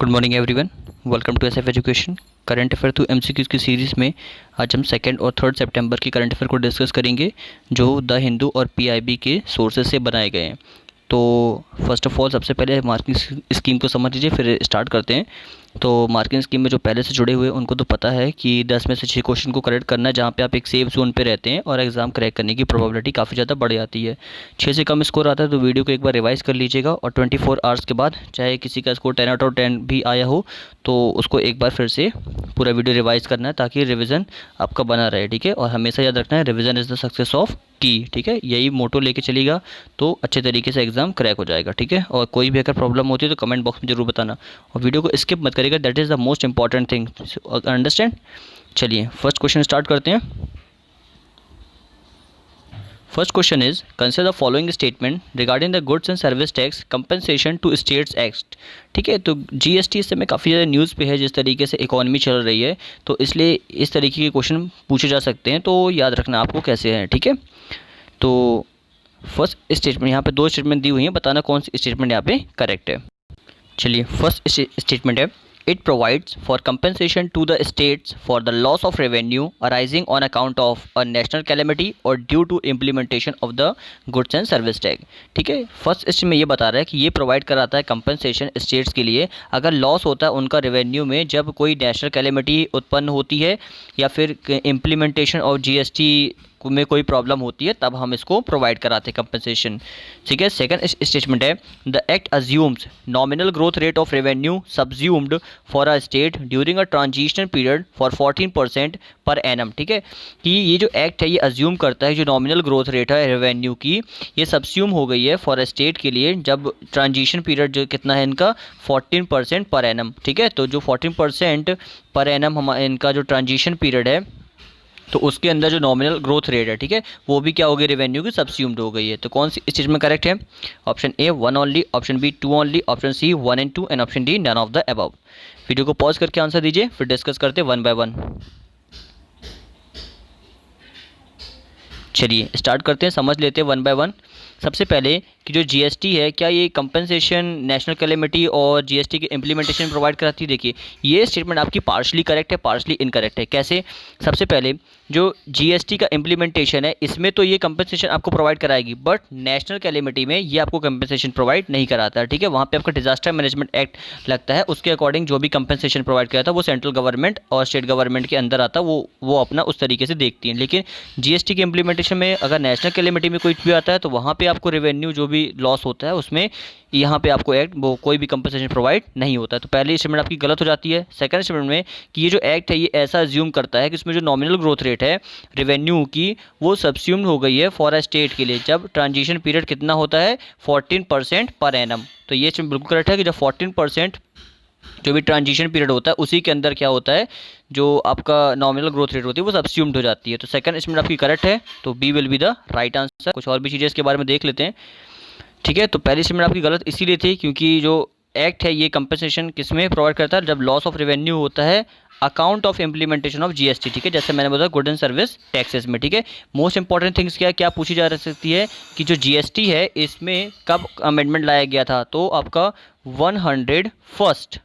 Good morning everyone, welcome to SF education. Current affair to MCQs की series में आज हम 2 और 3 सितंबर की करंट अफेयर को डिस्कस करेंगे जो द हिंदू और पीआईबी के सोर्सेज से बनाए गए हैं। तो फर्स्ट ऑफ ऑल सबसे पहले मार्किंग स्कीम को समझ लीजिए, फिर स्टार्ट करते हैं। तो मार्किंग स्कीम में जो पहले से जुड़े हुए हैं उनको तो पता है कि 10 में से 6 क्वेश्चन को करेक्ट करना है, जहाँ पे आप एक सेफ जोन पे रहते हैं और एग्ज़ाम क्रैक करने की प्रोबेबिलिटी काफ़ी ज़्यादा बढ़ जाती है। 6 से कम स्कोर आता है तो वीडियो को एक बार रिवाइज़ कर लीजिएगा और 24 आवर्स के बाद चाहे किसी का स्कोर 10 आउट ऑफ 10 भी आया हो तो उसको एक बार फिर से पूरा वीडियो रिवाइज़ करना है ताकि रिविज़न आपका बना रहे। ठीक है, और हमेशा याद रखना है revision is the success of की। ठीक है, यही मोटो लेके चलेगा तो अच्छे तरीके से एग्ज़ाम क्रैक हो जाएगा। ठीक है, और कोई भी अगर प्रॉब्लम होती है तो कमेंट बॉक्स में ज़रूर बताना और वीडियो को स्किप मत करिएगा, that is the most important thing, understand. चलिए फर्स्ट क्वेश्चन स्टार्ट करते हैं। First question is consider the following statement regarding the goods and service tax compensation to states act. ठीक है, तो जीएसटी इस समय काफ़ी ज़्यादा न्यूज़ पे है, जिस तरीके से इकोनॉमी चल रही है तो इसलिए इस तरीके के क्वेश्चन पूछे जा सकते हैं, तो याद रखना आपको कैसे है। ठीक है, तो फर्स्ट स्टेटमेंट, यहाँ पे 2 स्टेटमेंट दी हुई हैं, बताना कौन सी स्टेटमेंट यहाँ पे करेक्ट है। चलिए फर्स्ट स्टेटमेंट है, it provides for compensation to the states for the loss of revenue arising on account of a national calamity or due to implementation of the goods and service tax। ठीक है, first इसमें ये बता रहा है कि ये प्रोवाइड कराता है कंपनसेशन स्टेट्स के लिए अगर लॉस होता है उनका रेवेन्यू में जब कोई नेशनल कैलेमिटी उत्पन्न होती है या फिर इम्प्लीमेंटेशन ऑफ जीएसटी में कोई प्रॉब्लम होती है, तब हम इसको प्रोवाइड कराते हैं कंपनसेशन। ठीक है, सेकंड स्टेटमेंट है, the act assumes nominal growth rate of revenue subsumed for a state during a transition period for 14% per annum. ठीक है, कि ये जो एक्ट है ये अज्यूम करता है जो नॉमिनल ग्रोथ रेट है रेवेन्यू की, ये सब्ज्यूम हो गई है फॉर अ स्टेट के लिए जब ट्रांजिशन पीरियड जो कितना है इनका 14% पर एनम। ठीक है, तो जो 14% पर एनम इनका जो ट्रांजिशन पीरियड है तो उसके अंदर जो नॉमिनल ग्रोथ रेट है, ठीक है, वो भी क्या हो गई, रेवेन्यू की सब्स्यूम्ड हो गई है। तो कौन सी इस चीज़ में करेक्ट है? Option A 1 only, option B 2 only, option C 1 and 2 and option D none of the above. Video को पॉज करके आंसर दीजिए, फिर डिस्कस करते हैं 1 बाय 1। चलिए स्टार्ट करते हैं, समझ लेते हैं 1 बाय 1। सबसे पहले कि जो जीएसटी है क्या ये कंपनसेशन नेशनल कैलेमिटी और जीएसटी के इम्प्लीमेंटेशन प्रोवाइड कराती है? देखिए ये स्टेटमेंट आपकी पार्शली करेक्ट है, पार्शली इनकरेक्ट है। कैसे? सबसे पहले जो जीएसटी का इम्प्लीमेंटेशन है इसमें तो ये कंपनसेशन आपको प्रोवाइड कराएगी, बट नेशनल कैलेमिटी में ये आपको कंपनसेशन प्रोवाइड नहीं कराता है। ठीक है, वहाँ पे आपका डिजास्टर मैनेजमेंट एक्ट लगता है, उसके अकॉर्डिंग जो भी कंपनसेशन प्रोवाइड कराता है वो सेंट्रल गवर्नमेंट और स्टेट गवर्नमेंट के अंदर आता है, वो अपना उस तरीके से देखती है। लेकिन जीएसटी के इम्प्लीमेंटेशन में अगर नेशनल कैलेमिटी में कुछ भी आता है तो वहाँ पर आपको रेवेन्यू जो भी लॉस होता है उसमें यहाँ पे आपको एक्ट वो कोई भी कंपनसेशन प्रोवाइड नहीं होता है। तो पहली स्टेटमेंट आपकी गलत हो जाती है। सेकंड स्टेटमेंट में कि ये जो एक्ट है ये ऐसा अज्यूम करता है कि इसमें जो नॉमिनल ग्रोथ रेट है रेवेन्यू की वो सब्स्यूम्ड हो गई है फॉर अ स्टेट के लिए जब ट्रांजिशन पीरियड कितना होता है 14% पर एनम। तो ये बिल्कुल करेक्ट है कि जब 14% जो भी ट्रांजिशन पीरियड होता है उसी के अंदर क्या होता है जो आपका नॉमिनल ग्रोथ रेट होती है वो सब्स्यूम्ड हो जाती है। तो सेकंड स्टेटमेंट आपकी करेक्ट है, तो B will be the right answer. कुछ और भी चीज़ें इसके बारे में देख लेते हैं। ठीक है, तो पहली स्टेटमेंट आपकी गलत इसीलिए थी क्योंकि जो एक्ट है ये कंपनसेशन किसमें प्रोवाइड करता है, जब लॉस ऑफ रेवेन्यू होता है account of implementation of GST. ठीक है, जैसे मैंने बताया गुड एंड सर्विस टैक्सेस में। ठीक है, मोस्ट इंपॉर्टेंट थिंग्स क्या पूछी जा सकती है कि जो जीएसटी है इसमें कब अमेंडमेंट लाया गया था, तो आपका 101st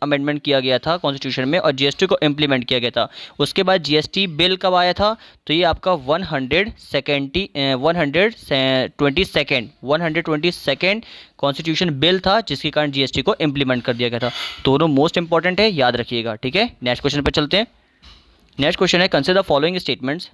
अमेंडमेंट किया गया था कॉन्स्टिट्यूशन में और जीएसटी को इम्प्लीमेंट किया गया था। उसके बाद जीएसटी बिल कब आया था, तो ये आपका 122nd कॉन्स्टिट्यूशन बिल था जिसके कारण जीएसटी को इम्प्लीमेंट कर दिया गया था। दोनों मोस्ट इंपॉर्टेंट है, याद रखिएगा। ठीक है, नेक्स्ट क्वेश्चन पे चलते हैं। नेक्स्ट क्वेश्चन है कंसिडर द फॉलोइंग स्टेटमेंट्स।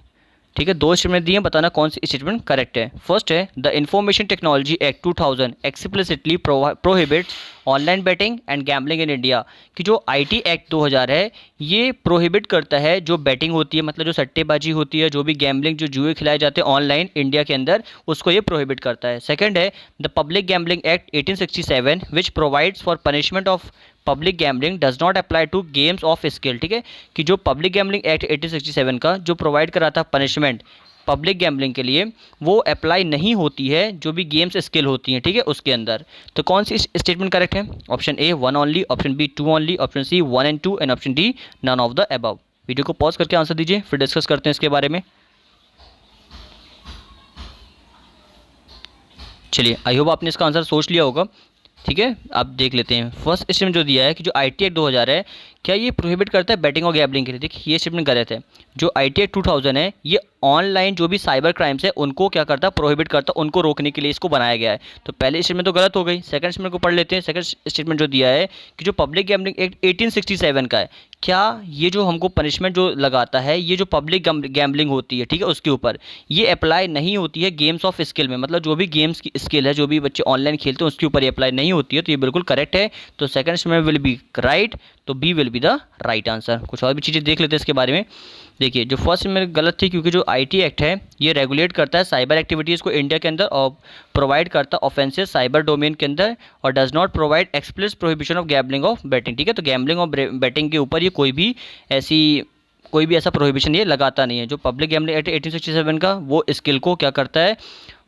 ठीक है, 2 स्टेटमेंट दिए, बताना कौन सी स्टेटमेंट करेक्ट है। फर्स्ट है the information technology act 2000 explicitly prohibits online betting and gambling in India. कि जो आईटी एक्ट 2000 है ये प्रोहिबिट करता है जो बेटिंग होती है, मतलब जो सट्टेबाजी होती है, जो भी गैम्बलिंग जो जुए खिलाए जाते हैं ऑनलाइन इंडिया के अंदर, उसको ये प्रोहिबिट करता है। सेकंड है the public gambling act 1867 which provides for punishment of public gambling does not apply to games of skill. ठीक है, कि जो पब्लिक गैम्बलिंग एक्ट 1867 का जो प्रोवाइड कराता है पनिशमेंट पब्लिक गैम्बलिंग के लिए वो अप्लाई नहीं होती है जो भी गेम्स स्किल होती हैं। ठीक है, उसके अंदर। तो कौन सी स्टेटमेंट करेक्ट है? Option A 1 only, option B 2 only, option C 1 and 2 and option D none of the above. Video को पॉज करके आंसर दीजिए, फिर डिस्कस करते हैं इसके बारे में। चलिए आई होप आपने इसका आंसर सोच लिया होगा। ठीक है, आप देख लेते हैं। फर्स्ट स्टेटमेंट जो दिया है कि जो आईटी एक्ट 2000 है, क्या ये प्रोहिबिट करता है बैटिंग और गैम्बलिंग के लिए? देखिए ये स्टेटमेंट गलत है। जो आईटी एक्ट 2000 है ये ऑनलाइन जो भी साइबर क्राइम्स है उनको क्या करता है, प्रोहिबिट करता है, उनको रोकने के लिए इसको बनाया गया है। तो पहले स्टेटमेंट तो गलत हो गई। सेकंड स्टेटमेंट को पढ़ लेते हैं। सेकंड स्टेटमेंट जो दिया है कि जो पब्लिक गैम्बलिंग एक्ट 1867 का है, क्या ये जो हमको पनिशमेंट जो लगाता है, ये जो पब्लिक गैम्बलिंग होती है, ठीक है, उसके ऊपर ये अप्लाई नहीं होती है गेम्स ऑफ स्किल में। मतलब जो भी गेम्स की स्किल है, जो भी बच्चे ऑनलाइन खेलते हैं उसके ऊपर ये अप्लाई नहीं होती है। तो ये बिल्कुल करेक्ट है। तो second statement will be right, तो B will be the right answer. कुछ और भी चीज़ें देख लेते हैं इसके बारे में। देखिए जो फर्स्ट में गलत थी, क्योंकि जो आईटी एक्ट है ये रेगुलेट करता है साइबर एक्टिविटीज़ को इंडिया के अंदर और प्रोवाइड करता है ऑफेंसेस साइबर डोमेन के अंदर, और does not provide explicit prohibition of gambling of batting. ठीक है, तो गैम्बलिंग और बैटिंग के ऊपर ये कोई भी ऐसा प्रोहिबिशन ये लगाता नहीं है। जो पब्लिक गैम्बलिंग एक्ट 1867 का वो स्किल को क्या करता है,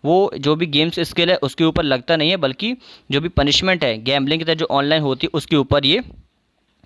वो जो भी गेम्स स्किल है उसके ऊपर लगता नहीं है, बल्कि जो भी पनिशमेंट है गैम्बलिंग के तहत जो ऑनलाइन होती है उसके ऊपर ये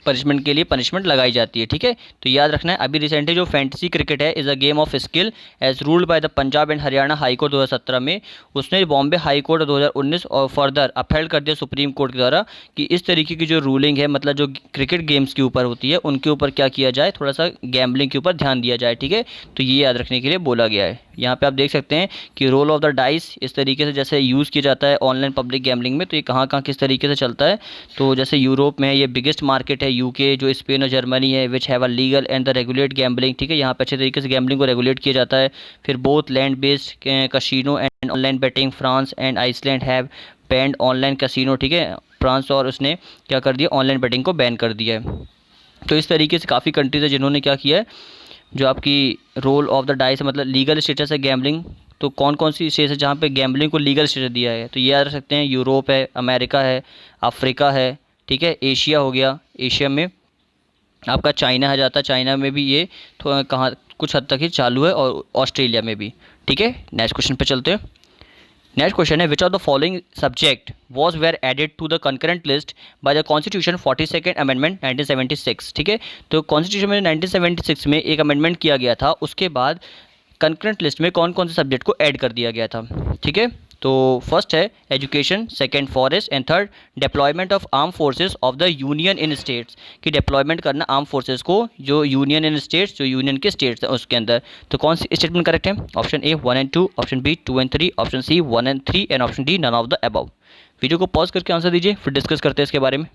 पनिशमेंट के लिए पनिशमेंट लगाई जाती है। ठीक है, तो याद रखना है। अभी रिसेंटली जो फैंटेसी क्रिकेट है is a game of skill as ruled by the Punjab and Haryana high court 2017 में, उसने बॉम्बे हाई कोर्ट 2019 और फर्दर अपहेल्ड कर दिया सुप्रीम कोर्ट के द्वारा कि इस तरीके की जो रूलिंग है, मतलब जो क्रिकेट गेम्स के ऊपर होती है उनके ऊपर क्या किया जाए, थोड़ा सा गैम्बलिंग के ऊपर ध्यान दिया जाए। ठीक है, तो ये याद रखने के लिए बोला गया है। यहाँ पे आप देख सकते हैं कि रोल ऑफ द डाइस इस तरीके से जैसे यूज़ किया जाता है ऑनलाइन पब्लिक गैम्बलिंग में, तो ये कहाँ कहाँ किस तरीके से चलता है। तो जैसे यूरोप में ये बिगेस्ट मार्केट है यूके, जो स्पेन और जर्मनी है, which have a legal and the regulate gambling. ठीक है, यहाँ पे अच्छे तरीके से गैम्बलिंग को रेगुलेट किया जाता है। फिर both land based casino and online betting, France and Iceland have banned online casino. ठीक है, फ्रांस और उसने क्या कर दिया, ऑनलाइन बेटिंग को बैन कर दिया है। तो इस तरीके से काफ़ी कंट्रीज है जिन्होंने क्या किया है, जो आपकी रोल ऑफ द डाइस मतलब लीगल स्टेटस है गैम्बलिंग। तो कौन कौन सी स्टेट है जहाँ पे गैम्बलिंग को लीगल स्टेटस दिया है, तो ये याद रख सकते हैं। यूरोप है, अमेरिका है, अफ्रीका है, ठीक है, एशिया हो गया, एशिया में आपका चाइना आ जाता है, चाइना में भी ये थोड़ा कहाँ कुछ हद तक ही चालू है, और ऑस्ट्रेलिया में भी। ठीक है, नेक्स्ट क्वेश्चन पे चलते हैं। नेक्स्ट क्वेश्चन है which of the following subject was were added to the concurrent list by the constitution 42nd amendment 1976। ठीक है, तो कॉन्स्टिट्यूशन में 1976 में एक अमेंडमेंट किया गया था, उसके बाद कंकरेंट लिस्ट में कौन कौन से सब्जेक्ट को ऐड कर दिया गया था। ठीक है, तो फर्स्ट है education, second forest and third deployment of arm forces of the union in states, कि डिप्लॉयमेंट करना आर्म फोर्सेस को जो यूनियन इन स्टेट्स, जो यूनियन के स्टेट्स हैं उसके अंदर। तो कौन सी स्टेटमेंट करेक्ट है? Option A 1 and 2, option B 2 and 3, option C 1 and 3 and option D none of the above. Video को पॉज करके आंसर दीजिए, फिर डिस्कस करते हैं इसके बारे में।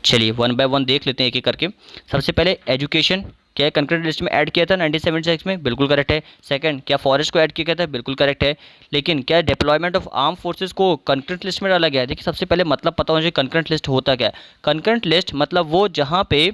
चलिए वन बाय वन देख लेते हैं एक एक करके। सबसे पहले एजुकेशन, क्या कंकरेंट लिस्ट में ऐड किया था 1976 में? बिल्कुल करेक्ट है। सेकंड, क्या फॉरेस्ट को ऐड किया गया था? बिल्कुल करेक्ट है। लेकिन क्या डिप्लॉयमेंट ऑफ आर्म फोर्सेस को कंकरेंट लिस्ट में डाला गया है? देखिए सबसे पहले मतलब पता होना चाहिए कंकरेंट लिस्ट होता क्या है। कंकरेंट लिस्ट मतलब वो जहाँ पे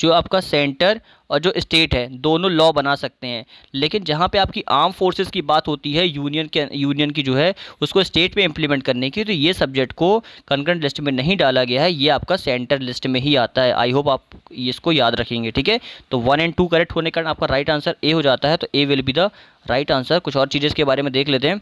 जो आपका सेंटर और जो स्टेट है दोनों लॉ बना सकते हैं, लेकिन जहाँ पे आपकी आर्म फोर्सेस की बात होती है यूनियन की जो है उसको स्टेट में इम्प्लीमेंट करने की, तो ये सब्जेक्ट को कंकरेंट लिस्ट में नहीं डाला गया है, ये आपका सेंटर लिस्ट में ही आता है। आई होप आप इसको याद रखेंगे। ठीक है, तो 1 and 2 करेक्ट होने के कारण आपका राइट आंसर ए हो जाता है, तो A will be the right answer. कुछ और चीज़ें इसके बारे में देख लेते हैं।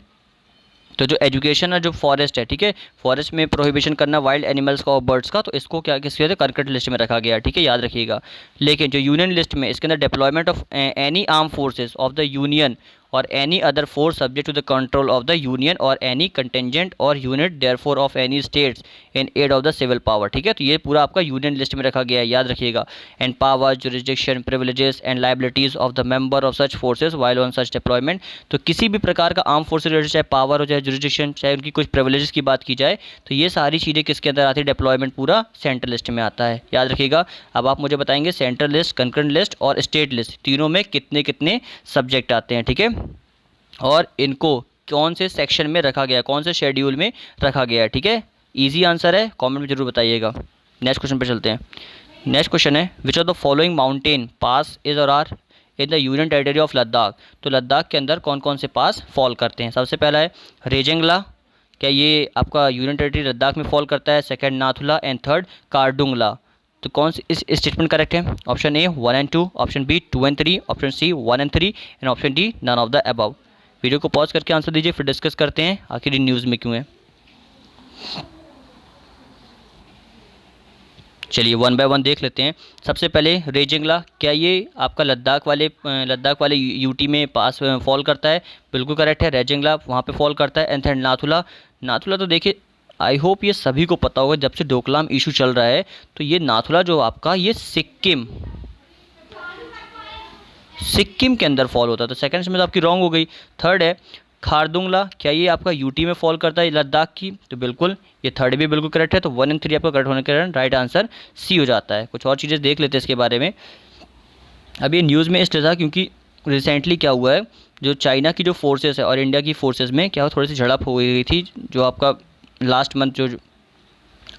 तो जो एजुकेशन और जो फॉरेस्ट है, ठीक है, फॉरेस्ट में प्रोहिबिशन करना वाइल्ड एनिमल्स का और बर्ड्स का, तो इसको क्या किसके थे, कंकरेंट लिस्ट में रखा गया। ठीक है, याद रखिएगा। लेकिन जो यूनियन लिस्ट में इसके अंदर deployment of any arm forces of the union और any other force subject to the control of the union और एनी कंटेंजेंट और unit thereof of any states in aid of the civil power. ठीक है, तो ये पूरा आपका union list में रखा गया है, याद रखिएगा। And power, jurisdiction, privileges and liabilities of the member of such forces while on such deployment. तो किसी भी प्रकार का आर्म फोर्स रिलेटेड, चाहे पावर हो, चाहे जुरिस्डिक्शन, चाहे उनकी कुछ प्रिविलेजेस की बात की जाए, तो ये सारी चीज़ें किसके अंदर आती है, डिप्लॉयमेंट पूरा सेंट्रल लिस्ट में आता है, याद रखिएगा। अब आप मुझे बताएंगे सेंट्रल लिस्ट, कंकरेंट लिस्ट और स्टेट लिस्ट तीनों में कितने कितने सब्जेक्ट आते हैं। ठीक है, और इनको कौन से सेक्शन में रखा गया है, कौन से शेड्यूल में रखा गया है। ठीक है, इजी आंसर है, कमेंट में जरूर बताइएगा। नेक्स्ट क्वेश्चन पे चलते हैं। नेक्स्ट क्वेश्चन है which of the following mountain pass is और are in the union territory of Ladakh. तो लद्दाख के अंदर कौन कौन से पास फॉल करते हैं। सबसे पहला है रेजेंगला, क्या ये आपका यूनियन टेरिटरी लद्दाख में फॉल करता है। Second Nathu La and third Khardung La. तो कौन सी इस स्टेटमेंट करेक्ट है? Option A 1 and 2, option B 2 and 3, option C 1 and 3 and option D none of the above. Video को पॉज करके आंसर दीजिए, फिर डिस्कस करते हैं आखिर न्यूज़ में क्यों है। चलिए वन बाय वन देख लेते हैं। सबसे पहले रेजिंगला, क्या ये आपका लद्दाख वाले यूटी में पास फॉल करता है? बिल्कुल करेक्ट है, रेजिंगला वहाँ पे फॉल करता है। एंड नाथुला, नाथुला तो देखिए आई होप ये सभी को पता होगा, जब से डोकलाम इशू चल रहा है तो ये नाथुला जो आपका ये सिक्किम के अंदर फॉल होता है, तो सेकंड में तो आपकी रॉन्ग हो गई। थर्ड है खारदुंगला, क्या ये आपका यूटी में फॉल करता है लद्दाख की? तो बिल्कुल ये थर्ड भी बिल्कुल करेक्ट है, तो 1 एंड 3 आपका करेक्ट होने के कारण राइट आंसर सी हो जाता है। कुछ और चीज़ें देख लेते हैं इसके बारे में। अब ये न्यूज़ में इसलिए था क्योंकि रिसेंटली क्या हुआ है, जो चाइना की जो फोर्सेस है और इंडिया की फोर्सेस में क्या थोड़ी सी झड़प हो गई थी, जो आपका लास्ट मंथ जो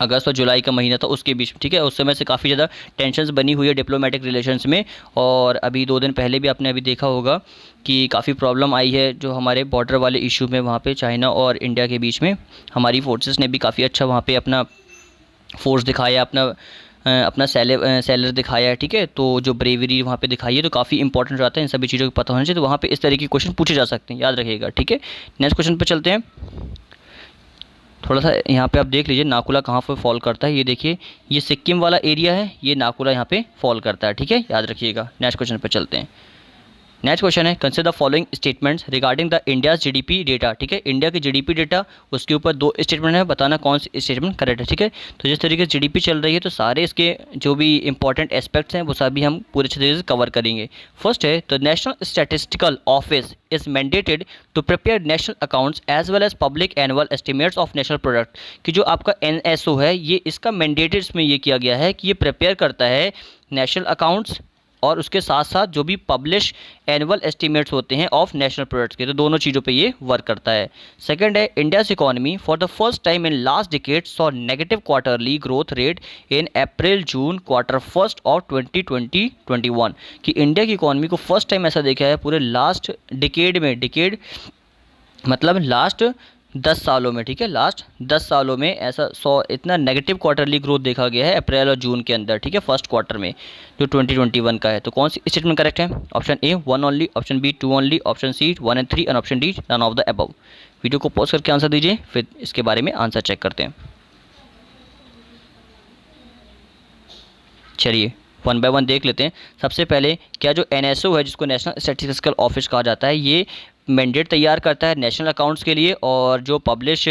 अगस्त और जुलाई का महीना था उसके बीच में, ठीक है। उस समय से काफ़ी ज़्यादा टेंशन्स बनी हुई है डिप्लोमेटिक रिलेशंस में, और अभी 2 दिन पहले भी आपने अभी देखा होगा कि काफ़ी प्रॉब्लम आई है जो हमारे बॉर्डर वाले इशू में, वहाँ पे चाइना और इंडिया के बीच में हमारी फोर्सेस ने भी काफ़ी अच्छा वहाँ पे अपना फोर्स दिखाया, अपना सेलर दिखाया है, ठीक है। तो जो ब्रेवरी वहाँ पे दिखाई है तो काफ़ी इंपॉर्टेंट रहता है, इन सभी चीज़ों को पता होना चाहिए, तो वहाँ पे इस तरीके के क्वेश्चन पूछे जा सकते हैं, याद रखिएगा, ठीक है। नेक्स्ट क्वेश्चन पे चलते हैं। थोड़ा सा यहाँ पे आप देख लीजिए नाकुला कहाँ पे फॉल करता है, ये देखिए ये सिक्किम वाला एरिया है, ये नाकुला यहाँ पे फॉल करता है, ठीक है, याद रखिएगा। नेक्स्ट क्वेश्चन पे चलते हैं। नेक्स्ट क्वेश्चन है consider the following statements regarding the India's GDP data, ठीक है। इंडिया की जीडीपी डेटा, उसके ऊपर 2 स्टेटमेंट है, बताना कौन सी स्टेटमेंट करेक्ट है, ठीक है। तो जिस तरीके से जीडीपी चल रही है तो सारे इसके जो भी इंपॉर्टेंट एस्पेक्ट्स हैं वो सभी हम पूरे अच्छे तरीके से कवर करेंगे। फर्स्ट है the national statistical office is mandated to prepare national accounts as well as public annual estimates of national product, कि जो आपका एनएसओ है ये इसका मैंडेटेड इसमें ये किया गया है कि ये प्रिपेयर करता है नेशनल अकाउंट्स और उसके साथ साथ जो भी पब्लिश एनुअल एस्टिमेट्स होते हैं ऑफ नेशनल प्रोडक्ट्स के, तो दोनों चीज़ों पे ये वर्क करता है। सेकंड है India's economy for the first time in last decade saw negative quarterly growth rate in April June quarter first of 2020-21, कि इंडिया की इकोनॉमी को फर्स्ट टाइम ऐसा देखा है पूरे लास्ट डिकेड में, डिकेड मतलब लास्ट 10 सालों में, ठीक है, लास्ट 10 सालों में ऐसा इतना नेगेटिव क्वार्टरली ग्रोथ देखा गया है अप्रैल और जून के अंदर, ठीक है, फर्स्ट क्वार्टर में जो 2021 का है। तो कौन सी स्टेटमेंट करेक्ट है? Option A 1 only, option B 2 only, option C 1 and 3 and option D none of the above. Video को पॉज करके आंसर दीजिए, फिर इसके बारे में आंसर चेक करते हैं। चलिए 1 बाय 1 देख लेते हैं। सबसे पहले क्या जो एनएसओ है जिसको नेशनल स्टैटिस्टिकल ऑफिस कहा जाता है, ये मैंडेट तैयार करता है नेशनल अकाउंट्स के लिए और जो पब्लिश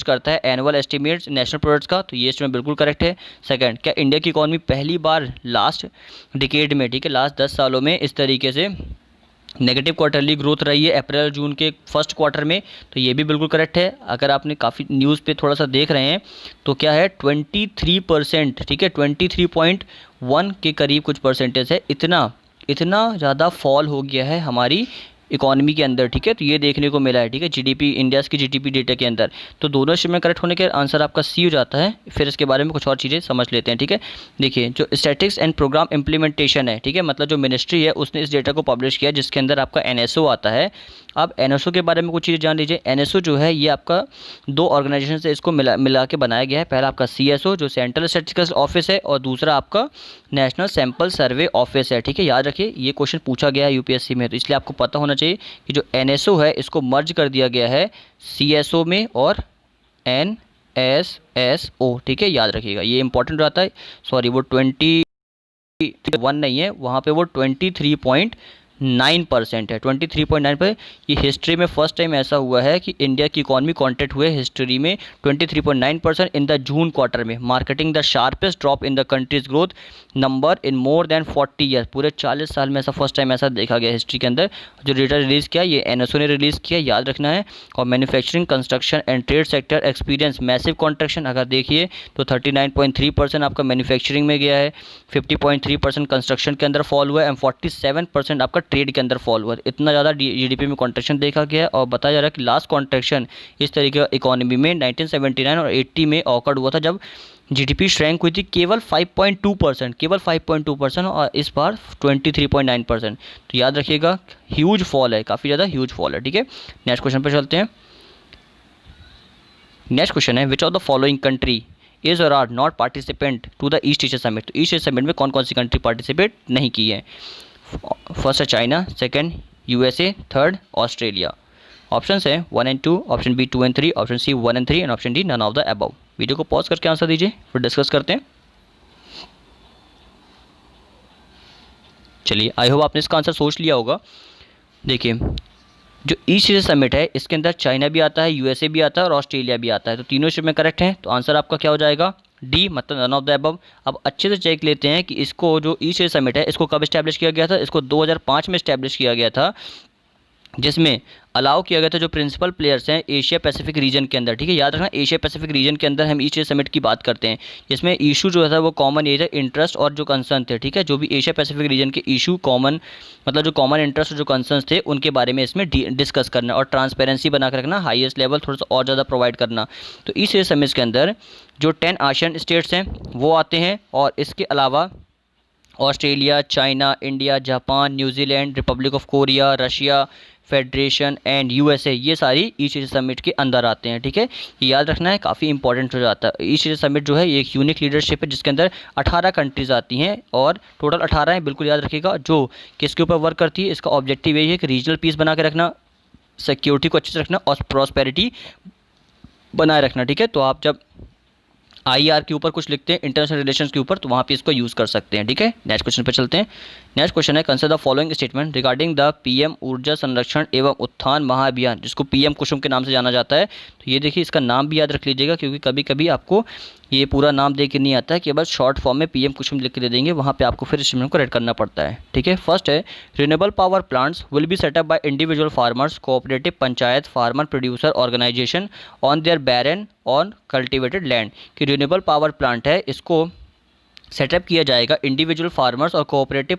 करता है एनुअल एस्टिमेट्स नेशनल प्रोडक्ट्स का, तो ये इसमें बिल्कुल करेक्ट है। सेकंड, क्या इंडिया की इकॉनमी पहली बार लास्ट डिकेड में, ठीक है, लास्ट 10 सालों में इस तरीके से नेगेटिव क्वार्टरली ग्रोथ रही है अप्रैल जून के फर्स्ट क्वार्टर में, तो ये भी बिल्कुल करेक्ट है। अगर आपने काफ़ी न्यूज़ पे थोड़ा सा देख रहे हैं तो क्या है 23%, ठीक है, 23.1 के करीब कुछ परसेंटेज है, इतना ज़्यादा फॉल हो गया है हमारी इकोनॉमी के अंदर, ठीक है। तो ये देखने को मिला है, ठीक है, जीडीपी, इंडिया की जीडीपी डेटा के अंदर। तो दोनों में करेक्ट होने के आंसर आपका सी हो जाता है। फिर इसके बारे में कुछ और चीज़ें समझ लेते हैं, ठीक है। देखिए जो स्टैटिस्टिक्स एंड प्रोग्राम इम्प्लीमेंटेशन है, ठीक है, मतलब जो मिनिस्ट्री है उसने इस डेटा को पब्लिश किया जिसके अंदर आपका एनएसओ आता है। अब एनएसओ के बारे में कुछ चीज़ें जान लीजिए। एनएसओ जो है ये आपका 2 ऑर्गेनाइजेशन से इसको मिला के बनाया गया है। पहला आपका सीएसओ जो सेंट्रल स्टैटिस्टिकल ऑफिस है और दूसरा आपका नेशनल सैंपल सर्वे ऑफिस है, ठीक है, याद रखिए ये क्वेश्चन पूछा गया है यूपीएससी में, तो इसलिए आपको पता होना चाहिए कि जो एनएसओ है इसको मर्ज कर दिया गया है सीएसओ में और एनएसएसओ, ठीक है, याद रखिएगा ये इंपॉर्टेंट रहता है। सॉरी वो 21 नहीं है, वहाँ पे वो 23.9% है, 23.9%। ये हिस्ट्री में फर्स्ट टाइम ऐसा हुआ है कि इंडिया की इकॉनमी कॉन्ट्रैक्ट हुए हिस्ट्री में 23.9% इन द जून क्वार्टर में, marketing the sharpest drop in the countries growth number in more than 40 year. पूरे 40 साल में ऐसा फर्स्ट टाइम ऐसा देखा गया हिस्ट्री के अंदर। जो डेटा रिलीज़ किया ये एनएसओ ने रिलीज़ किया, याद रखना है। और manufacturing, construction and trade sector experience massive contraction, अगर देखिए तो 39.3% आपका मैन्युफैक्चरिंग में गया है, 50.3% कंस्ट्रक्शन के अंदर फॉल हुआ है एंड 47% आपका ट्रेड के अंदर फॉल हुआ है। इतना ज़्यादा जीडीपी में कॉन्ट्रैक्शन देखा गया है। और बताया जा रहा है कि लास्ट कॉन्ट्रैक्शन इस तरीके का इकोनॉमी में 1979 और 80 में ऑकर्ड हुआ था जब जीडीपी श्रैंक हुई थी केवल 5.2%, केवल 5.2%, और इस बार 23.9%। तो याद रखिएगा ह्यूज फॉल है, काफ़ी ज़्यादा ह्यूज फॉल है, ठीक है। नेक्स्ट क्वेश्चन पे चलते हैं। नेक्स्ट क्वेश्चन है which of the following country is और are not participant to the East Asia summit. तो ईस्ट एशिया समिट में कौन कौन सी कंट्री पार्टिसिपेट नहीं की है? फर्स्ट है China, second USA, third Australia. Option है 1 and 2, option B 2 and 3, option C 1 and 3 and option D none of the above. Video को पॉज करके आंसर दीजिए, फिर डिस्कस करते हैं। चलिए, आई होप आपने इसका आंसर सोच लिया होगा। देखिए, जो ईस्ट एशिया समिट है इसके अंदर चाइना भी आता है, यूएसए भी आता है और ऑस्ट्रेलिया भी आता है, तो तीनों इसमें करेक्ट हैं। तो आंसर आपका क्या हो जाएगा? डी, मतलब नन ऑफ द अबव। अब अच्छे से चेक लेते हैं कि इसको जो ईस्ट एशिया समिट है इसको कब इस्टेब्लिश किया गया था। इसको 2005 में इस्टेब्लिश किया गया था, जिसमें अलाउ किया गया था जो प्रिंसिपल प्लेयर्स हैं एशिया पैसिफिक रीजन के अंदर। ठीक है, याद रखना एशिया पैसिफिक रीजन के अंदर हम ईस्ट एशिया समिट की बात करते हैं। इसमें इशू जो था वो कॉमन ये था, इंटरेस्ट और जो कंसर्न थे। ठीक है, जो भी एशिया पैसिफिक रीजन के इशू कॉमन, मतलब जो कॉमन इंटरेस्ट और जो कंसर्न थे उनके बारे में इसमें डिस्कस करना और ट्रांसपेरेंसी बना कर रखना, हाईएस्ट लेवल थोड़ा सा और ज़्यादा प्रोवाइड करना। तो ईस्ट एशिया समिट के अंदर जो 10 आसियान स्टेट्स हैं वो आते हैं, और इसके अलावा Australia, China, India, Japan, New Zealand, Republic of Korea, Russia federation and USA, ये सारी ईस्ट एशिया समिट के अंदर आते हैं। ठीक है, ये याद रखना है, काफ़ी इंपॉर्टेंट हो जाता है। ईस्ट एशिया समिट जो है ये एक यूनिक लीडरशिप है जिसके अंदर 18 कंट्रीज़ आती हैं, और टोटल 18 हैं, बिल्कुल याद रखिएगा। जो किसके ऊपर वर्क करती है, इसका ऑब्जेक्टिव यही है कि रीजनल पीस बना के रखना, सिक्योरिटी को अच्छे से रखना और प्रॉस्पेरिटी बनाए रखना। ठीक है, तो आप जब आईआर के ऊपर कुछ लिखते हैं, इंटरनेशनल रिलेशंस के ऊपर, तो वहाँ पे इसको यूज़ कर सकते हैं। ठीक है, नेक्स्ट क्वेश्चन पे चलते हैं। नेक्स्ट क्वेश्चन है, consider the following statement regarding the PM ऊर्जा संरक्षण एवं उत्थान महाअभियान, जिसको पीएम कुसुम के नाम से जाना जाता है। तो ये देखिए, इसका नाम भी याद रख लीजिएगा, क्योंकि कभी कभी आपको ये पूरा नाम दे के नहीं आता है, कि बस शॉर्ट फॉर्म में पीएम कुसुम लिख के दे देंगे, वहाँ पे आपको फिर स्टेटमेंट को रेड करना पड़ता है। ठीक है, फर्स्ट है, renewable power plants will be setup by individual farmers, cooperative, panchayat, farmer producer organisation on their barren on cultivated land. कि रिन्यूएबल पावर प्लांट है इसको सेटअप किया जाएगा इंडिविजुअल फार्मर्स और कोऑपरेटिव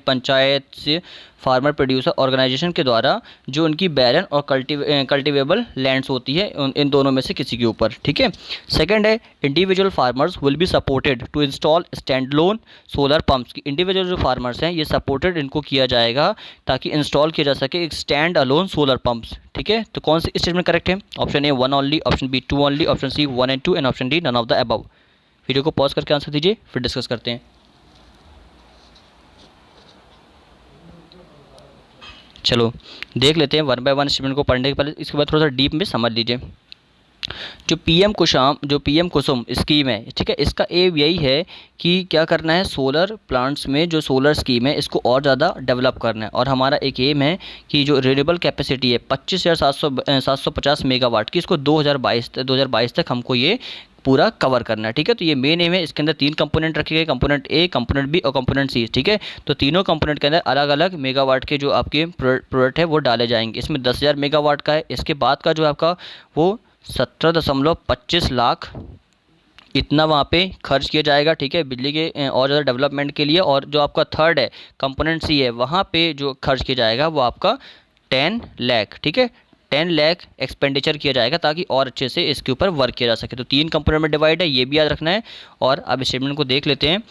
पंचायत से फार्मर प्रोड्यूसर ऑर्गेनाइजेशन के द्वारा, जो उनकी बैरन और कल्टिवेबल लैंड्स होती है इन दोनों में से किसी के ऊपर। ठीक है, सेकंड है, individual farmers will be supported to install standalone solar pumps. की इंडिविजुअल जो फार्मर्स हैं ये सपोर्टेड इनको किया जाएगा ताकि इंस्टॉल किया जा सके एक स्टैंड अलोन सोलर पंप्स। ठीक है, तो कौन सी स्टेटमेंट करेक्ट है? Option A 1 only, option B 2 only, option C 1 and 2 and option D none of the above. Video को पॉज करके आंसर दीजिए, फिर डिस्कस करते हैं। चलो देख लेते हैं वन बाय वन स्टेटमेंट को पढ़ने के पहले, इसके बाद थोड़ा सा डीप में समझ लीजिए। जो पीएम कुसुम स्कीम है, ठीक है, इसका एम यही है कि क्या करना है, सोलर प्लांट्स में जो सोलर स्कीम है इसको और ज़्यादा डेवलप करना है। और हमारा एक एम है कि जो रिन्यूएबल कैपेसिटी है 25,750 मेगावाट की, इसको 2022 तक हमको ये पूरा कवर करना है। ठीक है, तो ये मेन एम है। इसके अंदर 3 कंपोनेंट रखे गए, कंपोनेंट ए, कंपोनेंट बी और कंपोनेंट सी। ठीक है, तो तीनों कंपोनेंट के अंदर अलग अलग मेगावाट के जो आपके प्रोडक्ट है वो डाले जाएंगे। इसमें 10,000 मेगावाट का है, इसके बाद का जो आपका वो 17.25 लाख इतना वहाँ पे खर्च किया जाएगा। ठीक है, बिजली के और ज़्यादा डेवलपमेंट के लिए। और जो आपका थर्ड है, कंपोनेंट सी है, वहाँ पे जो खर्च किया जाएगा वो आपका 10 लाख। ठीक है, 10 लाख एक्सपेंडिचर किया जाएगा ताकि और अच्छे से इसके ऊपर वर्क किया जा सके। तो 3 कंपोनेंट में डिवाइड है, ये भी याद रखना है। और अब स्टेटमेंट को देख लेते हैं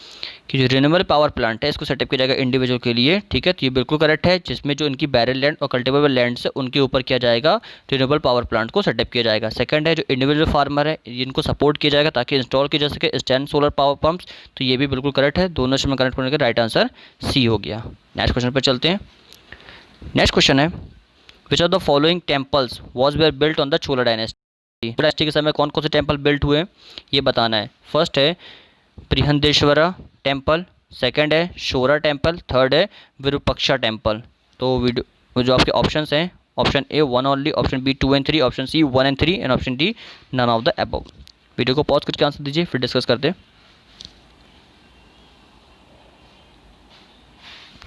कि जो रिन्यूएबल पावर प्लांट है इसको सेटअप किया जाएगा इंडिविजुअल के लिए। ठीक है, तो ये बिल्कुल करेक्ट है, जिसमें जो इनकी बैरल लैंड और कल्टिवेबल लैंड है उनके ऊपर किया जाएगा, रिन्यूएबल पावर प्लांट को सेटअप किया जाएगा। सेकंड है, जो इंडिविजुअल फार्मर है इनको सपोर्ट किया जाएगा ताकि इंस्टॉल किया जा सके स्टैंड सोलर पावर पंप्स। तो ये भी बिल्कुल करेक्ट है, दोनों स्टेटमेंट करेक्ट होने का राइट आंसर सी हो गया। नेक्स्ट क्वेश्चन पर चलते हैं। नेक्स्ट क्वेश्चन है, which of the following temples was were built on the Chola dynasty. Dynasty के समय कौन कौन से टेम्पल बिल्ट हुए ये बताना है। फर्स्ट है बृहदेश्वरा टेम्पल, सेकंड है शोरा टेम्पल, थर्ड है विरूपाक्षा टेम्पल। तो वीडियो जो आपके ऑप्शंस हैं, option A 1 only, option B 2 and 3, option C 1 and 3 and option D none of the above. Video को पॉज करके आंसर दीजिए, फिर डिस्कस करते हैं।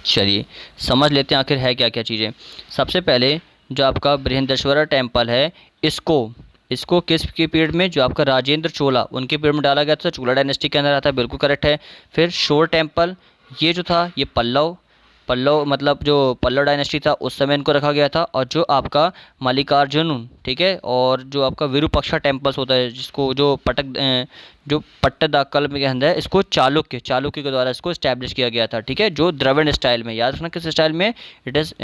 चलिए समझ लेते हैं आखिर है क्या क्या चीज़ें। सबसे पहले जो आपका बृहदेश्वरा टेम्पल है इसको किस के पीरियड में, जो आपका राजेंद्र चोला उनके पीरियड में डाला गया था, चोला डायनेस्टी के अंदर आता है, बिल्कुल करेक्ट है। फिर शोर टेम्पल, ये जो था ये पल्लव मतलब जो पल्लव डायनेस्टी था उस समय इनको रखा गया था। और जो आपका मल्लिकार्जुन, ठीक है, और जो आपका विरूपाक्षा टेम्पल्स होता है जिसको जो पट्टदकल के अंदर है, इसको चालुक्य के द्वारा इसको इस्टेब्लिश किया गया था। ठीक है, जो द्रविड़ स्टाइल में, याद रखना किस स्टाइल में, it is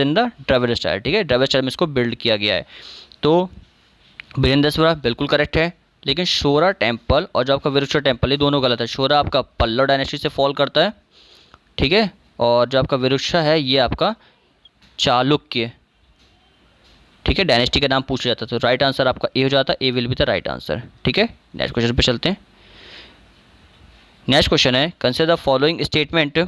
in the Dravida style. ठीक है, द्रविड़ स्टाइल में इसको बिल्ड किया गया है। तो बृहदेश्वरा बिल्कुल करेक्ट है, लेकिन शोरा टेम्पल और जो आपका विरूपाक्षा टेम्पल ये दोनों गलत है। शोरा आपका पल्लव डायनेस्टी से फॉल करता है, ठीक है, और जो आपका विरूपाक्षा है ये आपका चालुक्य, ठीक है, डायनेस्टी का नाम पूछा जाता है। तो राइट आंसर आपका ए हो जाता है, A will be the right answer. ठीक है, नेक्स्ट क्वेश्चन पे चलते हैं। नेक्स्ट क्वेश्चन है, consider the following statement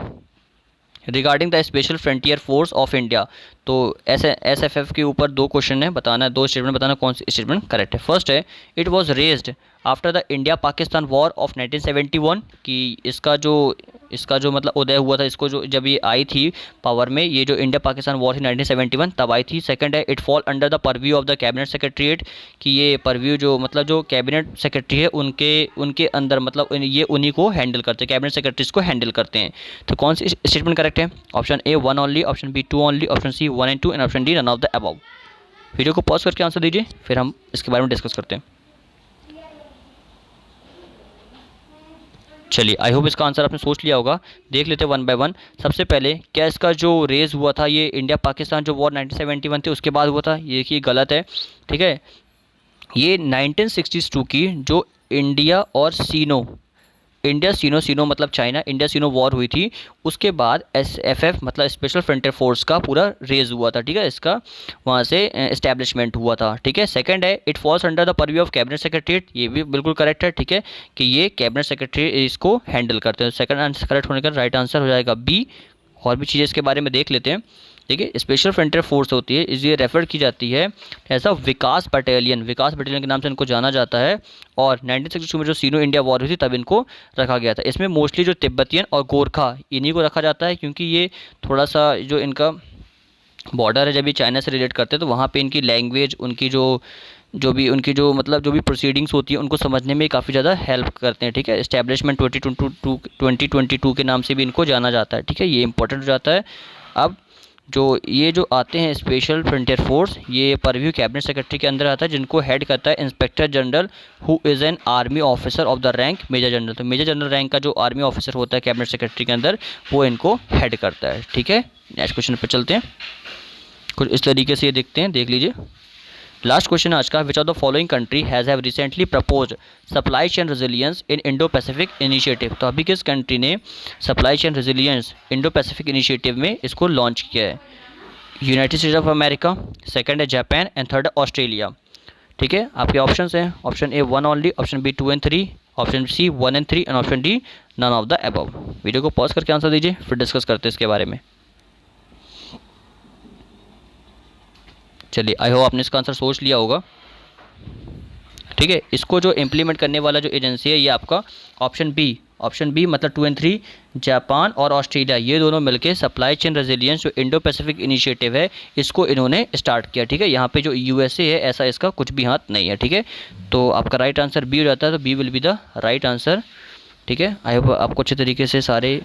regarding the special frontier force of India. तो SFF के ऊपर 2 क्वेश्चन है, बताना है 2 स्टेटमेंट, बताना कौन सी स्टेटमेंट करेक्ट है। फर्स्ट है, it was raised after the India Pakistan war of 1971, कि इसका जो मतलब उदय हुआ था, इसको जो जब ये आई थी पावर में, ये जो इंडिया पाकिस्तान वॉर थी 1971 तब आई थी। सेकंड है, it fall under the purview of the cabinet secretariat, कि ये परव्यू जो मतलब जो कैबिनेट सेक्रेटरी है उनके अंदर मतलब ये उन्हीं को हैंडल करते हैं, कैबिनेट सेक्रेटरीज को हैंडल करते हैं। तो कौन सी स्टेटमेंट करेक्ट है? Option A 1 only, option B 2 only, option C 1 and 2 and option D none of the above. Video को पॉज करके आंसर दीजिए, फिर हम इसके बारे में डिस्कस करते हैं। चलिए, आई होप इसका आंसर आपने सोच लिया होगा। देख लेते हैं वन बाय वन। सबसे पहले, क्या इसका जो रेज हुआ था ये इंडिया पाकिस्तान जो वॉर 1971 थी उसके बाद हुआ था? ये देखिए गलत है, ठीक है। ये 1962 की जो इंडिया सीनो मतलब चाइना, इंडिया सीनो वॉर हुई थी, उसके बाद SFF मतलब स्पेशल फ्रंटियर फोर्स का पूरा रेज हुआ था, ठीक है। इसका वहाँ से एस्टैब्लिशमेंट हुआ था, ठीक है। सेकंड है, it falls under the purview of cabinet secretariat, ये भी बिल्कुल करेक्ट है, ठीक है, कि ये कैबिनेट सेक्रेटरी इसको हैंडल करते हैं। सेकंड आंसर करेक्ट होने का राइट आंसर हो जाएगा बी। और भी चीज़ें इसके बारे में देख लेते हैं। देखिए, स्पेशल फ्रंटियर फोर्स होती है, इसलिए रेफर की जाती है ऐसा विकास बटालियन के नाम से इनको जाना जाता है। और 1962 में जो सीनो इंडिया वॉर हुई थी तब इनको रखा गया था। इसमें मोस्टली जो तिब्बतियन और गोरखा इन्हीं को रखा जाता है, क्योंकि ये थोड़ा सा जो इनका बॉर्डर है, जब ये चाइना से रिलेट करते हैं तो वहाँ पे इनकी लैंग्वेज, उनकी जो भी प्रोसीडिंग्स होती है उनको समझने में काफ़ी ज़्यादा हेल्प करते हैं, ठीक है। एस्टैब्लिशमेंट 2022 के नाम से भी इनको जाना जाता है, ठीक है, ये इंपॉर्टेंट हो जाता है। अब ये जो आते हैं स्पेशल फ्रंटियर फोर्स, ये परव्यू कैबिनेट सेक्रेटरी के अंदर आता है, जिनको हेड करता है inspector general, who is an army officer of the rank major general. तो मेजर जनरल रैंक का जो आर्मी ऑफिसर होता है कैबिनेट सेक्रेटरी के अंदर, वो इनको हेड करता है, ठीक है। नेक्स्ट क्वेश्चन पर चलते हैं। कुछ इस तरीके से ये देखते हैं, देख लीजिए। लास्ट क्वेश्चन आज का, which of the following country have recently proposed supply chain resilience in Indo Pacific initiative. तो अभी किस कंट्री ने supply chain resilience Indo Pacific initiative में इसको लॉन्च किया है? United States of America, second है जापान एंड थर्ड है ऑस्ट्रेलिया, ठीक है। आपके ऑप्शंस हैं, option A 1 only, option B 2 and 3, option C 1 and 3 and option D none of the above. Video को पॉज करके आंसर दीजिए, फिर डिस्कस करते हैं इसके बारे में। चलिए, आई होप आपने इसका आंसर सोच लिया होगा, ठीक है। इसको जो इम्प्लीमेंट करने वाला जो एजेंसी है ये आपका ऑप्शन बी मतलब 2 and 3, जापान और ऑस्ट्रेलिया, ये दोनों मिलके सप्लाई चेन रेजिलियंस जो इंडो पैसिफिक इनिशिएटिव है इसको इन्होंने स्टार्ट किया, ठीक है। यहाँ पे जो USA है ऐसा इसका कुछ भी हाथ नहीं है, ठीक है। तो आपका राइट आंसर बी हो जाता है, तो B will be the right answer, ठीक है। आई होप आपको अच्छे तरीके से सारे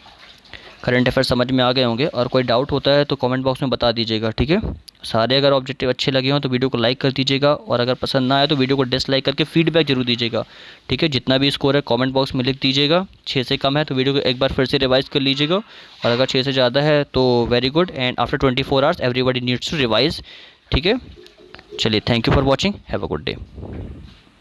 करंट अफेयर समझ में आ गए होंगे, और कोई डाउट होता है तो कमेंट बॉक्स में बता दीजिएगा, ठीक है। सारे अगर ऑब्जेक्टिव अच्छे लगे हों तो वीडियो को लाइक कर दीजिएगा, और अगर पसंद ना आए तो वीडियो को डिसलाइक करके फीडबैक जरूर दीजिएगा, ठीक है। जितना भी स्कोर है कमेंट बॉक्स में लिख दीजिएगा। 6 से कम है तो वीडियो को एक बार फिर से रिवाइज़ कर लीजिएगा, और अगर 6 से ज़्यादा है तो very good, and after 24 hours everybody needs to revise, ठीक है। चलिए, thank you for watching, have a good day.